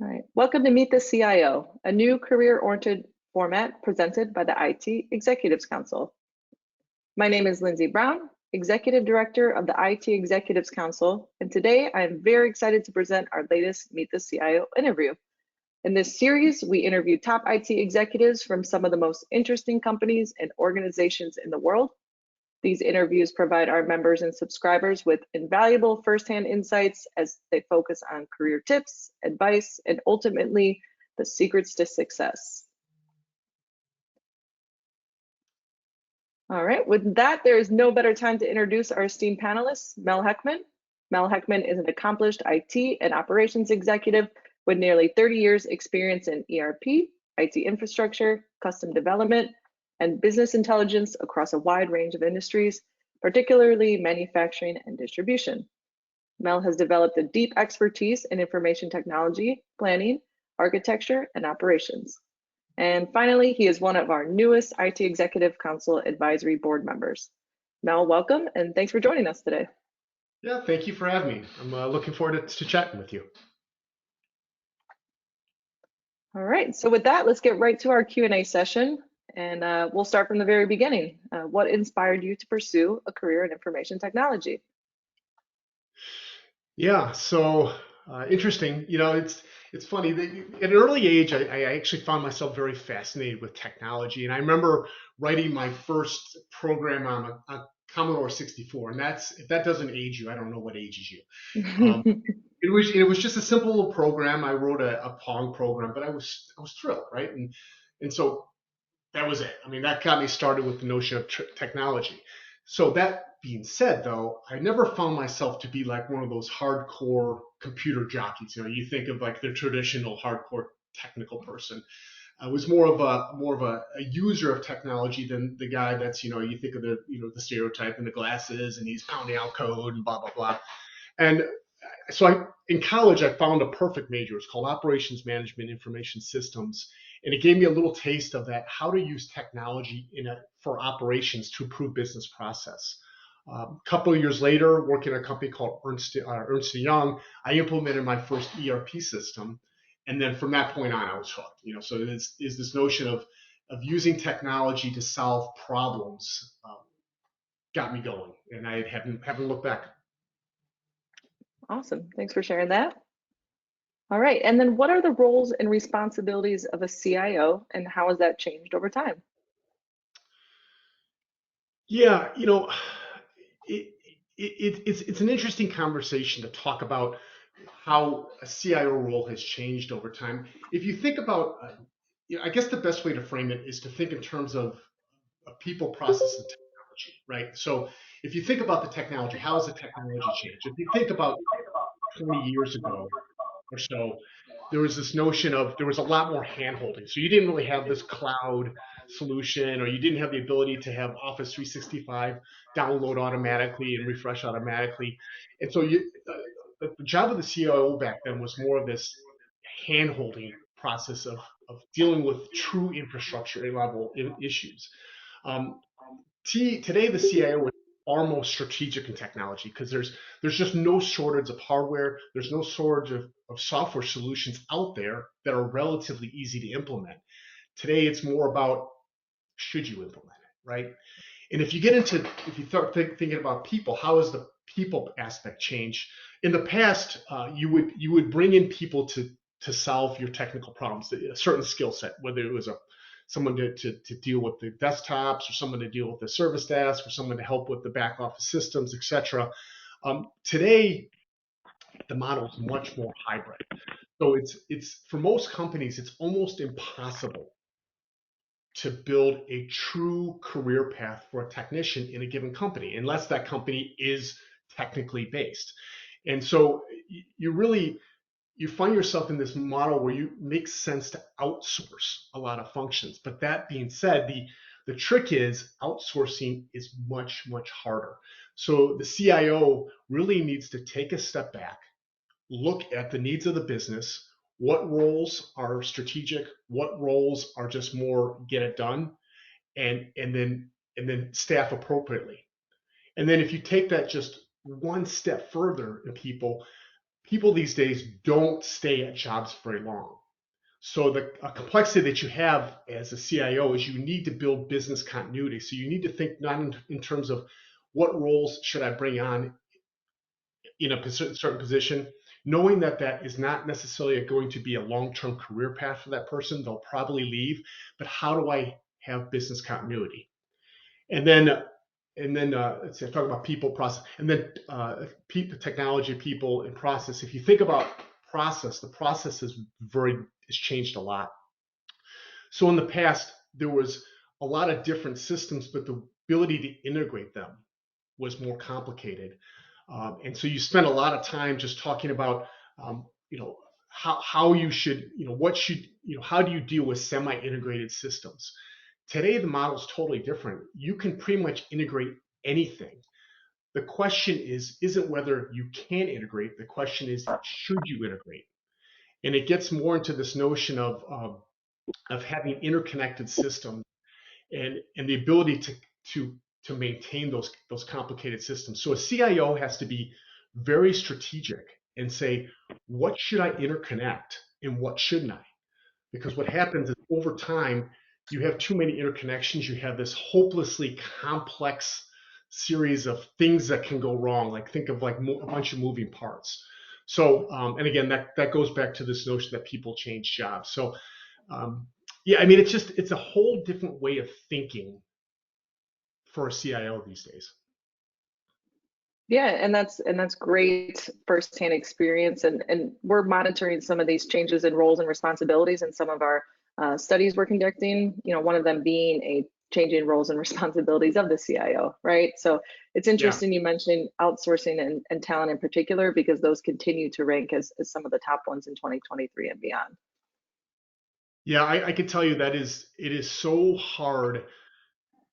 All right. Welcome to Meet the CIO, a new career-oriented format presented by the IT Executives Council. My name is Lindsay Brown, Executive Director of the IT Executives Council, and today I am very excited to present our latest Meet the CIO interview. In this series, we interview top IT executives from some of the most interesting companies and organizations in the world. These interviews provide our members and subscribers with invaluable firsthand insights as they focus on career tips, advice, and ultimately the secrets to success. All right, with that, there is no better time to introduce our esteemed panelists, Mel Heckman. Mel Heckman is an accomplished IT and operations executive with nearly 30 years experience in ERP, IT infrastructure, custom development, and business intelligence across a wide range of industries, particularly manufacturing and distribution. Mel has developed a deep expertise in information technology, planning, architecture, and operations. And finally, he is one of our newest IT Executive Council Advisory Board members. Mel, welcome, and thanks for joining us today. Yeah, thank you for having me. I'm looking forward to chatting with you. All right, so with that, let's get right to our Q&A session. And we'll start from the very beginning. What inspired you to pursue a career in information technology? Yeah, so interesting. It's funny that at an early age, I actually found myself very fascinated with technology, and I remember writing my first program on a Commodore 64, and that's if that doesn't age you, I don't know what ages you. Um, it was just a simple little program. I wrote a Pong program, but I was thrilled, right? And so that was it. I mean, that got me started with the notion of technology. So that being said, though, I never found myself to be like one of those hardcore computer jockeys. You think of like the traditional hardcore technical person. I was more of a user of technology than the guy that's you think of the stereotype and the glasses and he's pounding out code and blah blah blah. And so in college I found a perfect major. It's called Operations Management Information Systems, and it gave me a little taste of that, how to use technology for operations to improve business process. A couple of years later, working at a company called Ernst Young, I implemented my first ERP system, and then from that point on, I was hooked. So it is this notion of using technology to solve problems got me going, and I haven't looked back. Awesome, thanks for sharing that. All right, and then what are the roles and responsibilities of a CIO and how has that changed over time? Yeah, it, it's an interesting conversation to talk about how a CIO role has changed over time. If you think about, I guess the best way to frame it is to think in terms of people, process, and technology, right? So if you think about the technology, how has the technology changed? If you think about 20 years ago or so, there was this notion of there was a lot more hand holding. So you didn't really have this cloud solution, or you didn't have the ability to have Office 365 download automatically and refresh automatically. And so the job of the CIO back then was more of this hand holding process of dealing with true infrastructure level issues. Um, Today, the CIO is far more strategic in technology because there's just no shortage of hardware. There's no shortage of software solutions out there that are relatively easy to implement. Today, it's more about should you implement it, right? And if you start thinking about people, how has the people aspect changed? In the past, you would bring in people to solve your technical problems, a certain skill set, whether it was someone to deal with the desktops, or someone to deal with the service desk, or someone to help with the back office systems, etc. Today, the model is much more hybrid. So it's for most companies, it's almost impossible to build a true career path for a technician in a given company, unless that company is technically based. And so you find yourself in this model where you make sense to outsource a lot of functions. But that being said, the trick is outsourcing is much harder. So the CIO really needs to take a step back, look at the needs of the business, what roles are strategic, what roles are just more get it done, and then staff appropriately. And then if you take that just one step further in people, people these days don't stay at jobs very long. So the complexity that you have as a CIO is you need to build business continuity. So you need to think not in terms of what roles should I bring on in a certain position, knowing that that is not necessarily going to be a long-term career path for that person. They'll probably leave, but how do I have business continuity? And then let's say I talk about people, process, and then people, technology, people, and process. If you think about process, the process has changed a lot. So in the past, there was a lot of different systems, but the ability to integrate them was more complicated. And so you spend a lot of time just talking about, you know, how you should, what should, how do you deal with semi-integrated systems? Today, the model is totally different. You can pretty much integrate anything. The question isn't whether you can integrate. The question is, should you integrate? And it gets more into this notion of having interconnected systems and the ability to maintain those complicated systems. So a CIO has to be very strategic and say, what should I interconnect and what shouldn't I? Because what happens is over time, you have too many interconnections. You have this hopelessly complex series of things that can go wrong. Like think of like a bunch of moving parts. So, and again, that goes back to this notion that people change jobs. So, um, yeah, I mean, it's a whole different way of thinking for a CIO these days. Yeah, and that's great firsthand experience, and we're monitoring some of these changes in roles and responsibilities in some of our studies we're conducting. One of them being a changing roles and responsibilities of the CIO, right? So it's Yeah. interesting you mentioned outsourcing and talent in particular because those continue to rank as some of the top ones in 2023 and beyond. Yeah, I can tell you that it is so hard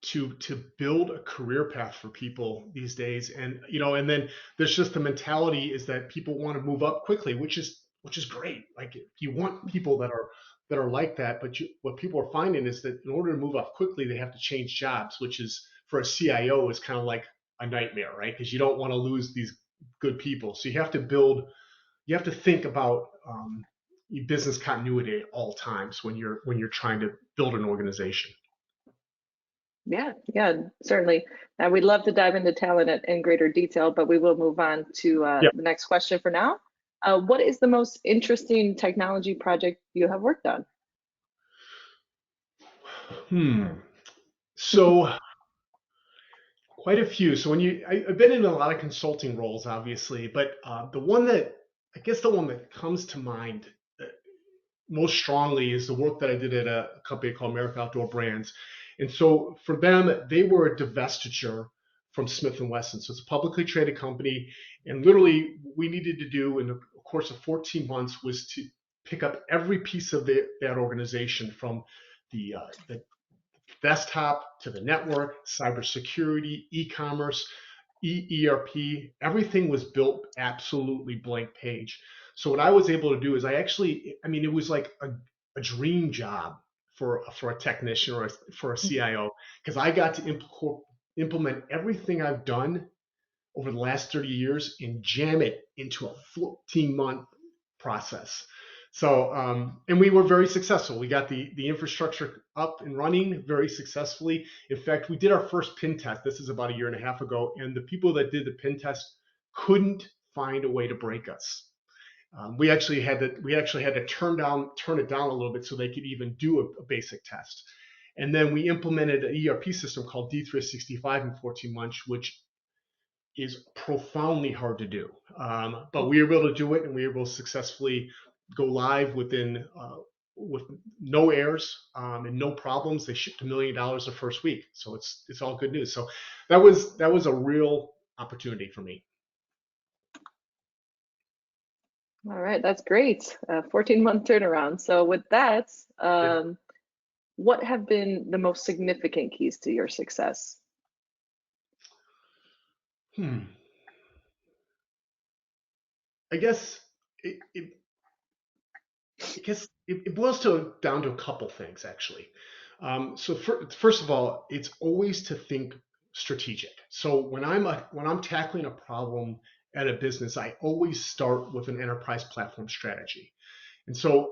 to build a career path for people these days. And and then there's just the mentality is that people want to move up quickly, which is great. Like you want people that are like that, but what people are finding is that in order to move up quickly, they have to change jobs, which is for a CIO is kind of like a nightmare, right? Because you don't want to lose these good people. So you have to think about business continuity at all times when you're trying to build an organization. Yeah, yeah, certainly. We'd love to dive into talent in greater detail, but we will move on to Yeah. the next question for now. What is the most interesting technology project you have worked on? Hmm. So quite a few. So I've been in a lot of consulting roles, obviously, but the one that comes to mind most strongly is the work that I did at a company called America Outdoor Brands. And so for them, they were a divestiture from Smith and Wesson. So it's a publicly traded company, and literally we needed to do in the course of 14 months was to pick up every piece of that organization from the desktop to the network, cybersecurity, e-commerce, ERP, everything was built absolutely blank page. So what I was able to do is I mean, it was like a dream job for a technician or for a CIO because I got to implement everything I've done over the last 30 years and jam it into a 14-month process. So, and we were very successful. We got the infrastructure up and running very successfully. In fact, we did our first pin test. This is about a year and a half ago, and the people that did the pin test couldn't find a way to break us. We actually had to turn it down a little bit so they could even do a basic test. And then we implemented an ERP system called D365 in 14 months, which is profoundly hard to do. But we were able to do it, and we were able to successfully go live with no errors and no problems. They shipped $1 million the first week, so it's all good news. So that was a real opportunity for me. All right, that's great. 14-month turnaround. So with that, Yeah. what have been the most significant keys to your success? Hmm. I guess it, it it boils down to a couple things actually. So first of all, it's always to think strategic. So when I'm tackling a problem at a business, I always start with an enterprise platform strategy. And so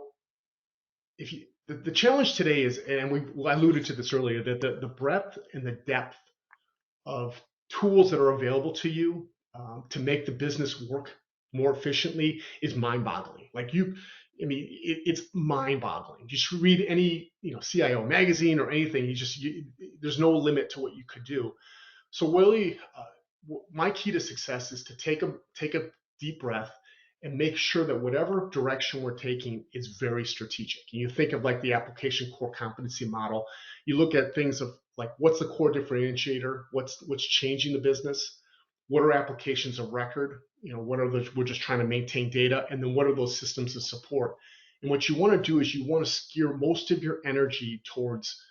if you the challenge today is, and we alluded to this earlier, that the breadth and the depth of tools that are available to you to make the business work more efficiently is mind-boggling. Like I mean, it's mind-boggling. Just read any CIO magazine or anything. There's no limit to what you could do. So really, my key to success is to take a deep breath and make sure that whatever direction we're taking is very strategic. And you think of like the application core competency model. You look at things of like what's the core differentiator, what's changing the business, what are applications of record, what are we're just trying to maintain data, and then what are those systems of support. And what you want to do is you want to steer most of your energy towards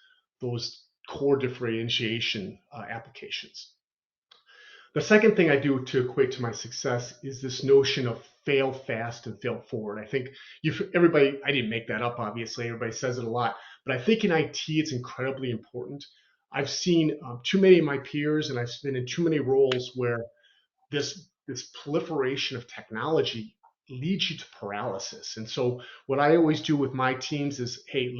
those core differentiation applications. The second thing I do to equate to my success is this notion of fail fast and fail forward. I think everybody, I didn't make that up, obviously, everybody says it a lot, but I think in IT it's incredibly important. I've seen too many of my peers, and I've been in too many roles where this proliferation of technology leads you to paralysis. And so what I always do with my teams is, hey,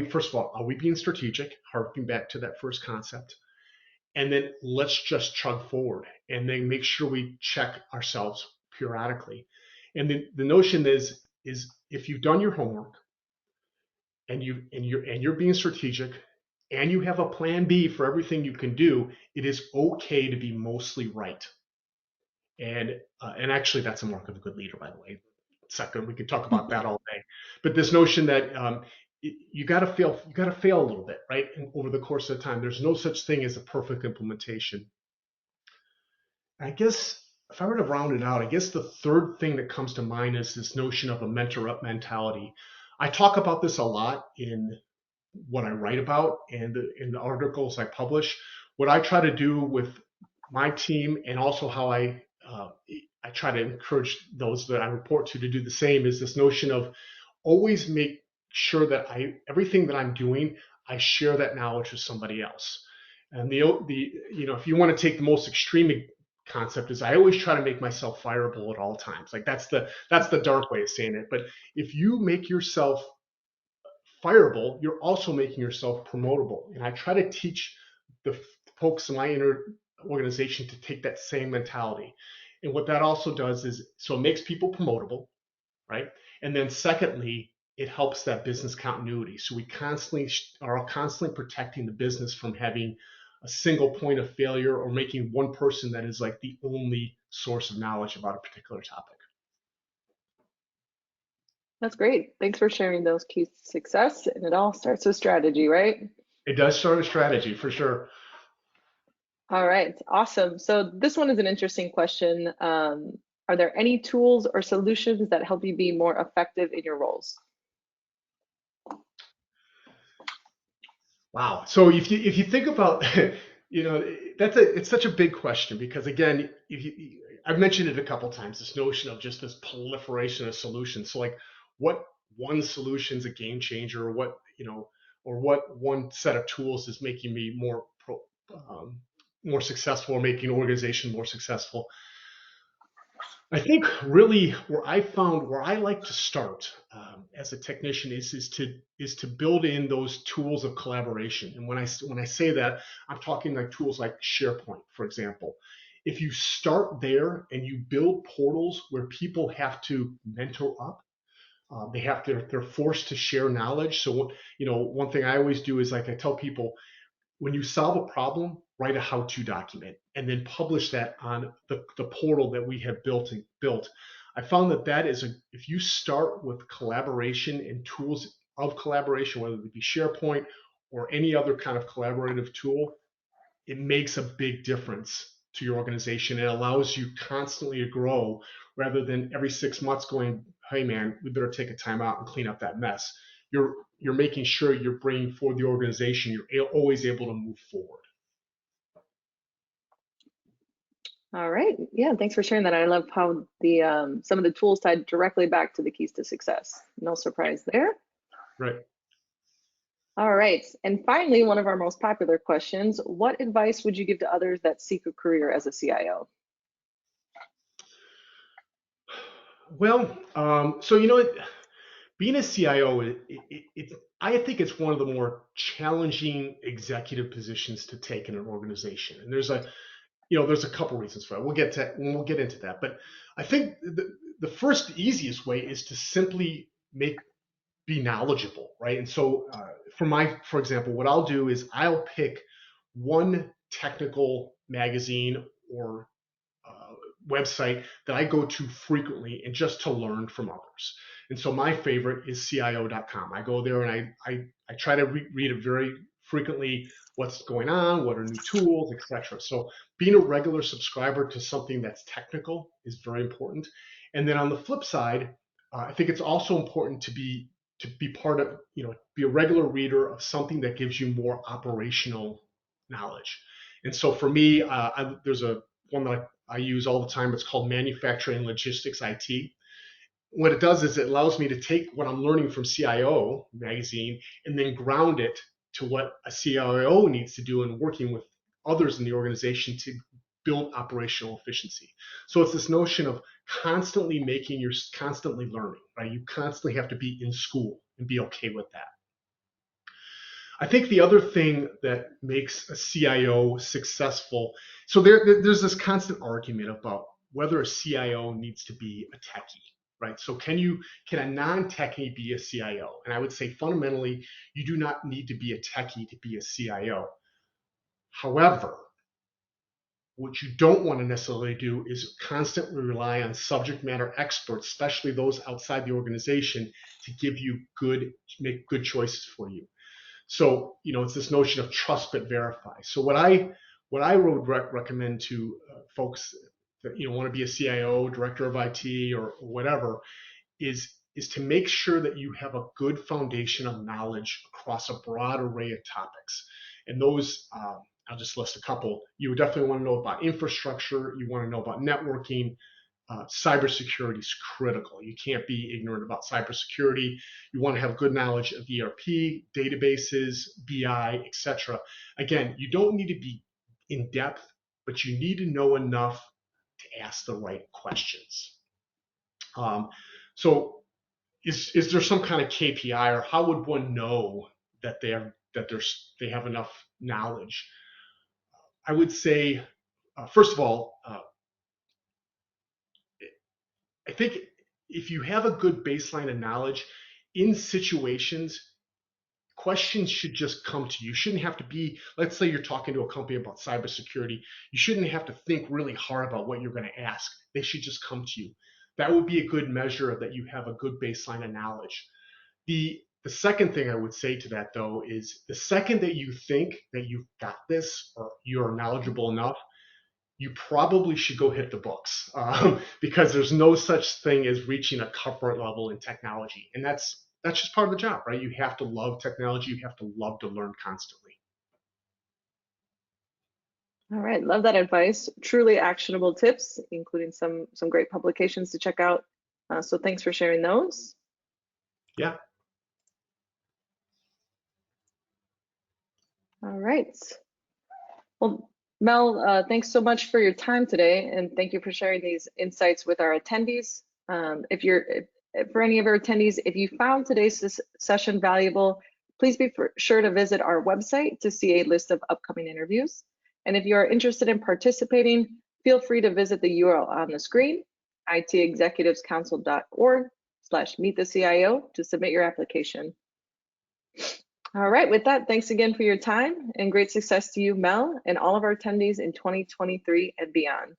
first of all, are we being strategic? Harking back to that first concept. And then let's just chug forward and then make sure we check ourselves periodically. And the notion is if you've done your homework and you're being strategic and you have a plan B for everything you can do, it is okay to be mostly right. And actually, that's a mark of a good leader, by the way. Second, we could talk about that all day. But this notion that you got to fail a little bit, right? And over the course of time, there's no such thing as a perfect implementation. I guess if I were to round it out, I guess the third thing that comes to mind is this notion of a mentor up mentality. I talk about this a lot in what I write about and in the articles I publish. What I try to do with my team and also how I try to encourage those that I report to do the same is this notion of always make sure that everything that I'm doing, I share that knowledge with somebody else. And if you want to take the most extreme concept is I always try to make myself fireable at all times. Like that's the dark way of saying it. But if you make yourself fireable, you're also making yourself promotable. And I try to teach the folks in my organization to take that same mentality. And what that also does is, so it makes people promotable, right? And then secondly, it helps that business continuity. So we are constantly protecting the business from having a single point of failure or making one person that is like the only source of knowledge about a particular topic. That's great. Thanks for sharing those keys to success. And it all starts with strategy, right? It does start a strategy for sure. All right, awesome. So this one is an interesting question. Are there any tools or solutions that help you be more effective in your roles? Wow. So if you think about, it's such a big question because again, I've mentioned it a couple times, this notion of just this proliferation of solutions. So like, what one solution is a game changer, or what one set of tools is making me more successful or making an organization more successful. I think really where I like to start as a technician is to build in those tools of collaboration. And when I say that, I'm talking like tools like SharePoint, for example. If you start there and you build portals where people have to mentor up, they're forced to share knowledge. So one thing I always do is like I tell people, when you solve a problem, write a how-to document and then publish that on the portal that we have built. I found that if you start with collaboration and tools of collaboration, whether it be SharePoint or any other kind of collaborative tool, it makes a big difference to your organization. It allows you constantly to grow rather than every 6 months going, hey man, we better take a time out and clean up that mess. You're making sure you're bringing forward the organization. You're always able to move forward. All right. Yeah, thanks for sharing that. I love how the some of the tools tied directly back to the keys to success. No surprise there. Right. All right. And finally, one of our most popular questions, what advice would you give to others that seek a career as a CIO? So being a CIO, I think it's one of the more challenging executive positions to take in an organization. And there's a couple reasons for it. We'll get into that. But I think the first easiest way is to simply be knowledgeable, right? And so, for example, what I'll do is I'll pick one technical magazine or website that I go to frequently and just to learn from others. And so my favorite is CIO.com. I go there and I try to read it very frequently, what's going on, what are new tools, etc. So being a regular subscriber to something that's technical is very important. And then on the flip side, I think it's also important to be part of, be a regular reader of something that gives you more operational knowledge. And so for me, there's a one that I use all the time. It's called Manufacturing Logistics IT. What it does is it allows me to take what I'm learning from CIO magazine and then ground it to what a CIO needs to do in working with others in the organization to build operational efficiency. So it's this notion of you're constantly learning, right? You constantly have to be in school and be okay with that. I think the other thing that makes a CIO successful, so there's this constant argument about whether a CIO needs to be a techie, right? So can a non-techie be a CIO? And I would say fundamentally, you do not need to be a techie to be a CIO. However, what you don't want to necessarily do is constantly rely on subject matter experts, especially those outside the organization, to make good choices for you. So, it's this notion of trust but verify. So what I would recommend to folks that want to be a CIO, director of IT, or whatever, is to make sure that you have a good foundation of knowledge across a broad array of topics. And those, I'll just list a couple. You would definitely want to know about infrastructure. You want to know about networking. Cybersecurity is critical. You can't be ignorant about cybersecurity. You want to have good knowledge of ERP, databases, BI, etc. Again, you don't need to be in depth, but you need to know enough to ask the right questions. So, is there some kind of KPI, or how would one know that they have enough knowledge? I would say, first of all, I think if you have a good baseline of knowledge in situations, questions should just come to you. You shouldn't have to be, let's say you're talking to a company about cybersecurity, you shouldn't have to think really hard about what you're going to ask. They should just come to you. That would be a good measure of that you have a good baseline of knowledge. The second thing I would say to that, though, is the second that you think that you've got this or you're knowledgeable enough, you probably should go hit the books, because there's no such thing as reaching a comfort level in technology, and that's just part of the job, right? You have to love technology. You have to love to learn constantly. All right, love that advice. Truly actionable tips, including some great publications to check out. So thanks for sharing those. Yeah. All right. Well, Mel, thanks so much for your time today, and thank you for sharing these insights with our attendees. For any of our attendees, if you found today's session valuable, please be sure to visit our website to see a list of upcoming interviews. And if you are interested in participating, feel free to visit the URL on the screen, itexecutivescouncil.org/meetthecio to submit your application. All right, with that, thanks again for your time and great success to you, Mel, and all of our attendees in 2023 and beyond.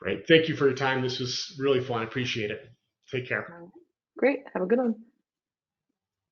Great. Thank you for your time. This was really fun. I appreciate it. Take care. Great. Have a good one.